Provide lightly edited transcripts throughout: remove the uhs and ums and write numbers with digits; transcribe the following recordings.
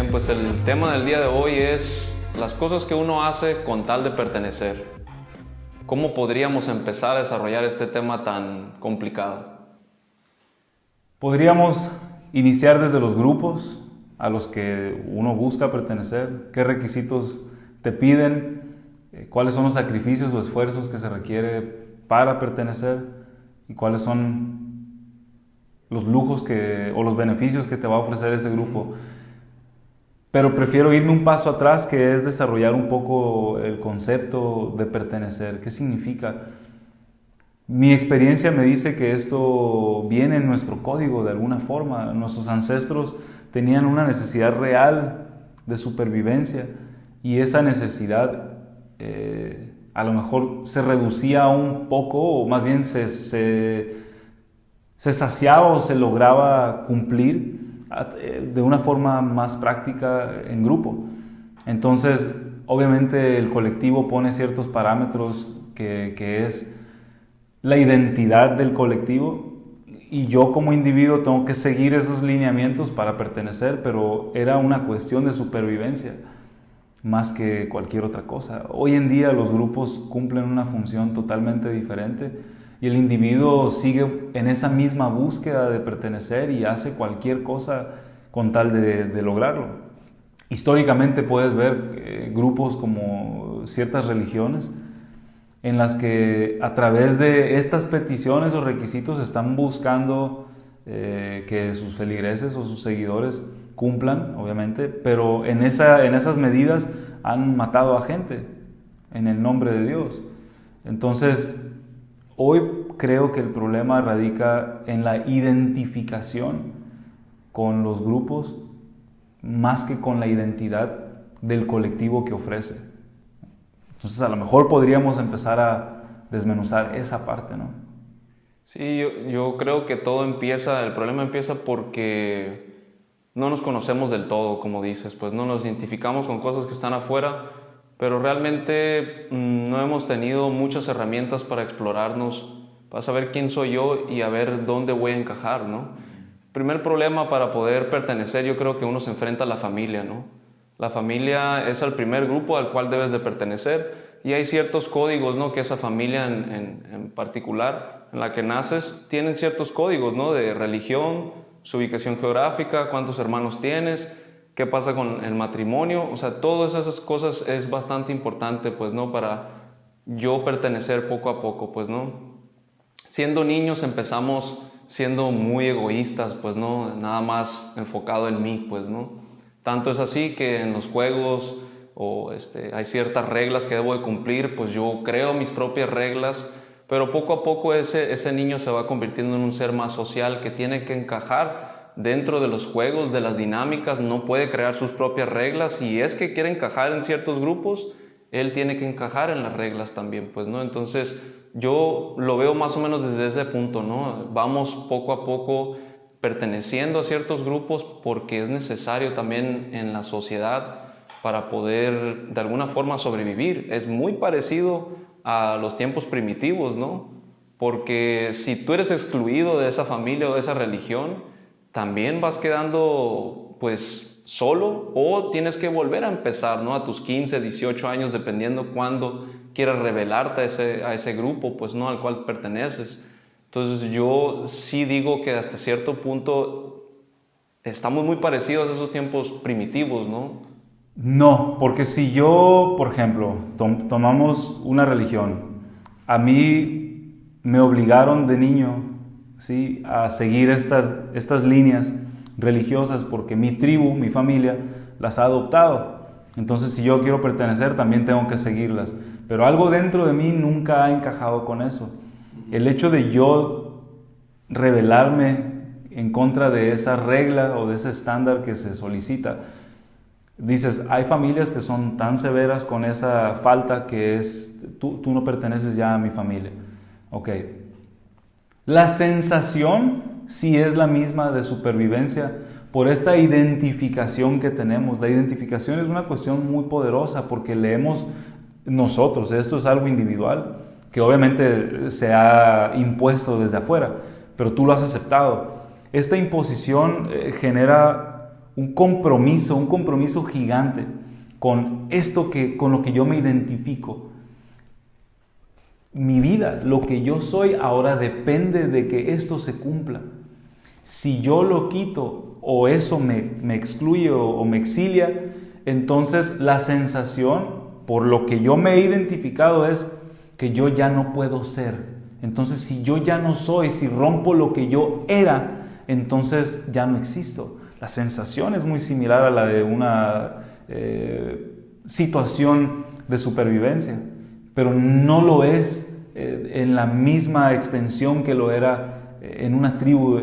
Bien, pues el tema del día de hoy es las cosas que uno hace con tal de pertenecer. ¿Cómo podríamos empezar a desarrollar este tema tan complicado? Podríamos iniciar desde los grupos a los que uno busca pertenecer, qué requisitos te piden, cuáles son los sacrificios o esfuerzos que se requiere para pertenecer y cuáles son los lujos o los beneficios que te va a ofrecer ese grupo. Pero prefiero irme un paso atrás, que es desarrollar un poco el concepto de pertenecer. ¿Qué significa? Mi experiencia me dice que esto viene en nuestro código de alguna forma. Nuestros ancestros tenían una necesidad real de supervivencia y esa necesidad a lo mejor se reducía un poco, o más bien se saciaba o se lograba cumplir de una forma más práctica en grupo. Entonces, obviamente el colectivo pone ciertos parámetros que es la identidad del colectivo, y yo como individuo tengo que seguir esos lineamientos para pertenecer, pero era una cuestión de supervivencia más que cualquier otra cosa. Hoy en día los grupos cumplen una función totalmente diferente y el individuo sigue en esa misma búsqueda de pertenecer y hace cualquier cosa con tal de lograrlo. Históricamente puedes ver grupos como ciertas religiones en las que a través de estas peticiones o requisitos están buscando que sus feligreses o sus seguidores cumplan, obviamente, pero en esas medidas han matado a gente en el nombre de Dios. Entonces, hoy creo que el problema radica en la identificación con los grupos más que con la identidad del colectivo que ofrece. Entonces, a lo mejor podríamos empezar a desmenuzar esa parte, ¿no? Sí, yo creo que el problema empieza porque no nos conocemos del todo, como dices, pues no nos identificamos con cosas que están afuera, pero realmente no hemos tenido muchas herramientas para explorarnos, para saber quién soy yo y a ver dónde voy a encajar, ¿no? Primer problema para poder pertenecer, yo creo que uno se enfrenta a la familia, ¿no? La familia es el primer grupo al cual debes de pertenecer y hay ciertos códigos, ¿no? Que esa familia en particular, en la que naces, tienen ciertos códigos, ¿no? De religión, su ubicación geográfica, cuántos hermanos tienes, qué pasa con el matrimonio, o sea, todas esas cosas es bastante importante, pues, ¿no? Para yo pertenecer poco a poco, pues, ¿no? Siendo niños empezamos siendo muy egoístas, pues, ¿no? Nada más enfocado en mí, pues, ¿no? Tanto es así que en los juegos hay ciertas reglas que debo de cumplir, pues yo creo mis propias reglas, pero poco a poco ese niño se va convirtiendo en un ser más social que tiene que encajar dentro de los juegos, de las dinámicas, no puede crear sus propias reglas. Si es que quiere encajar en ciertos grupos, él tiene que encajar en las reglas también, pues, ¿no? Entonces yo lo veo más o menos desde ese punto, ¿no? Vamos poco a poco perteneciendo a ciertos grupos porque es necesario también en la sociedad para poder de alguna forma sobrevivir. Es muy parecido a los tiempos primitivos, ¿no? Porque si tú eres excluido de esa familia o de esa religión, también vas quedando pues solo o tienes que volver a empezar, ¿no? A tus 15, 18 años, dependiendo cuándo quieras rebelarte a ese grupo, pues, ¿no? Al cual perteneces. Entonces yo sí digo que hasta cierto punto estamos muy parecidos a esos tiempos primitivos, ¿no? No, porque si yo, por ejemplo, tomamos una religión, a mí me obligaron de niño, ¿sí?, a seguir estas líneas religiosas porque mi tribu, mi familia, las ha adoptado. Entonces, si yo quiero pertenecer, también tengo que seguirlas. Pero algo dentro de mí nunca ha encajado con eso. El hecho de yo rebelarme en contra de esa regla o de ese estándar que se solicita, dices, hay familias que son tan severas con esa falta que es, tú no perteneces ya a mi familia. Ok. La sensación sí es la misma de supervivencia por esta identificación que tenemos. La identificación es una cuestión muy poderosa porque leemos nosotros, esto es algo individual, que obviamente se ha impuesto desde afuera, pero tú lo has aceptado. Esta imposición genera un compromiso gigante con esto con lo que yo me identifico. Mi vida, lo que yo soy ahora depende de que esto se cumpla. Si yo lo quito o eso me excluye o me exilia, entonces la sensación por lo que yo me he identificado es que yo ya no puedo ser. Entonces si yo ya no soy, si rompo lo que yo era, entonces ya no existo. La sensación es muy similar a la de una situación de supervivencia, pero no lo es en la misma extensión que lo era en una tribu,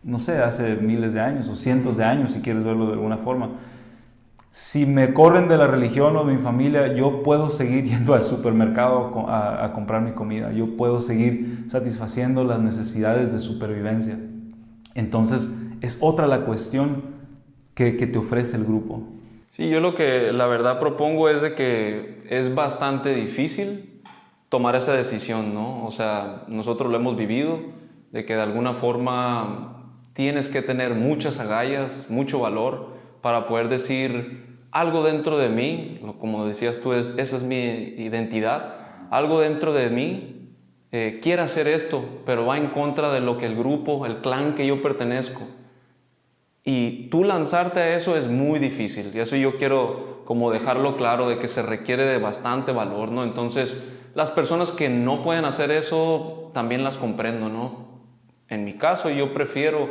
no sé, hace miles de años o cientos de años, si quieres verlo de alguna forma. Si me corren de la religión o de mi familia, yo puedo seguir yendo al supermercado a comprar mi comida. Yo puedo seguir satisfaciendo las necesidades de supervivencia. Entonces, es otra la cuestión que te ofrece el grupo. Sí, yo lo que la verdad propongo es de que es bastante difícil tomar esa decisión, ¿no? O sea, nosotros lo hemos vivido, de que de alguna forma tienes que tener muchas agallas, mucho valor para poder decir algo dentro de mí, como decías tú, esa es mi identidad, algo dentro de mí quiere hacer esto, pero va en contra de lo que el grupo, el clan que yo pertenezco. Y tú lanzarte a eso es muy difícil, y eso yo quiero como dejarlo claro, de que se requiere de bastante valor, ¿no? Entonces, las personas que no pueden hacer eso, también las comprendo, ¿no? En mi caso, yo prefiero,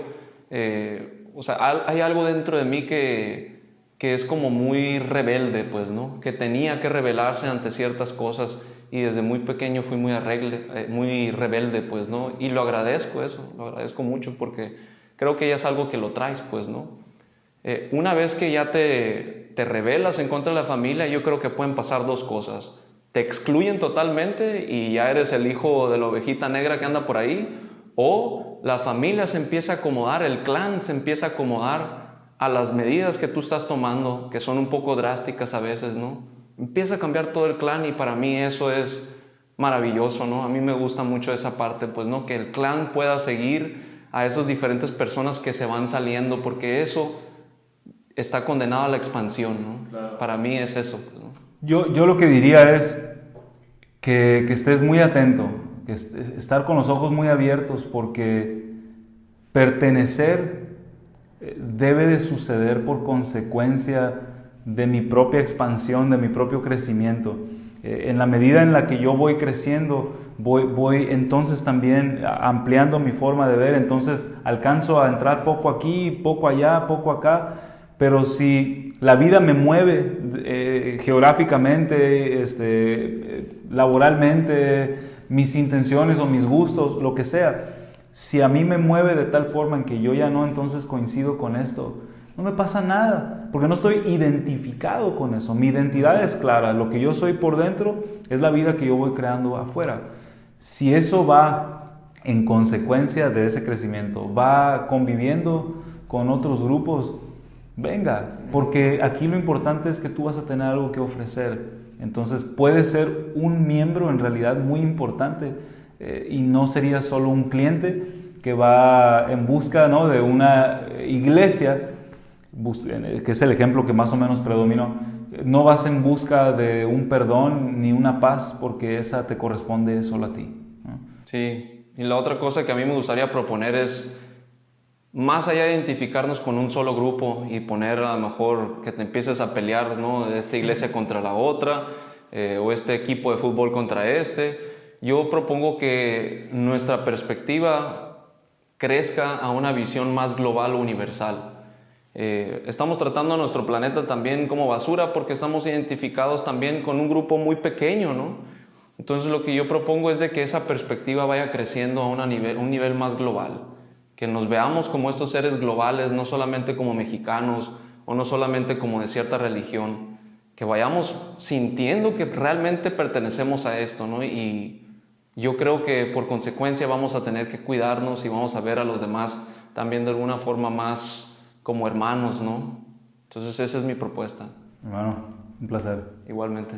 o sea, hay algo dentro de mí que es como muy rebelde, pues, ¿no? Que tenía que rebelarse ante ciertas cosas, y desde muy pequeño fui muy rebelde, pues, ¿no? Y lo agradezco eso, lo agradezco mucho, porque creo que ya es algo que lo traes, pues, ¿no? Una vez que ya te rebelas en contra de la familia, yo creo que pueden pasar dos cosas. Te excluyen totalmente y ya eres el hijo de la ovejita negra que anda por ahí, o la familia se empieza a acomodar, el clan se empieza a acomodar a las medidas que tú estás tomando, que son un poco drásticas a veces, ¿no? Empieza a cambiar todo el clan, y para mí eso es maravilloso, ¿no? A mí me gusta mucho esa parte, pues, ¿no? Que el clan pueda seguir a esas diferentes personas que se van saliendo, porque eso está condenado a la expansión, ¿no? Claro. Para mí es eso, pues, ¿no? Yo lo que diría es que estés muy atento, estar con los ojos muy abiertos, porque pertenecer debe de suceder por consecuencia de mi propia expansión, de mi propio crecimiento. En la medida en la que yo voy creciendo, voy entonces también ampliando mi forma de ver, entonces alcanzo a entrar poco aquí, poco allá, poco acá, pero si la vida me mueve geográficamente, laboralmente, mis intenciones o mis gustos, lo que sea, si a mí me mueve de tal forma en que yo ya no entonces coincido con esto, no me pasa nada, porque no estoy identificado con eso. Mi identidad es clara, lo que yo soy por dentro es la vida que yo voy creando afuera. Si eso va en consecuencia de ese crecimiento, va conviviendo con otros grupos, venga, porque aquí lo importante es que tú vas a tener algo que ofrecer. Entonces puedes ser un miembro en realidad muy importante, y no sería solo un cliente que va en busca, ¿no?, de una iglesia, que es el ejemplo que más o menos predominó. No vas en busca de un perdón ni una paz, porque esa te corresponde solo a ti, ¿no? Sí, y la otra cosa que a mí me gustaría proponer es, más allá de identificarnos con un solo grupo y poner a lo mejor que te empieces a pelear, ¿no?, esta iglesia contra la otra, o este equipo de fútbol contra yo propongo que nuestra perspectiva crezca a una visión más global o universal. Estamos tratando a nuestro planeta también como basura, porque estamos identificados también con un grupo muy pequeño, ¿no? Entonces lo que yo propongo es de que esa perspectiva vaya creciendo a un nivel más global, que nos veamos como estos seres globales, no solamente como mexicanos o no solamente como de cierta religión, que vayamos sintiendo que realmente pertenecemos a esto, ¿no? Y yo creo que por consecuencia vamos a tener que cuidarnos y vamos a ver a los demás también de alguna forma más como hermanos, ¿no? Entonces esa es mi propuesta. Hermano, un placer. Igualmente.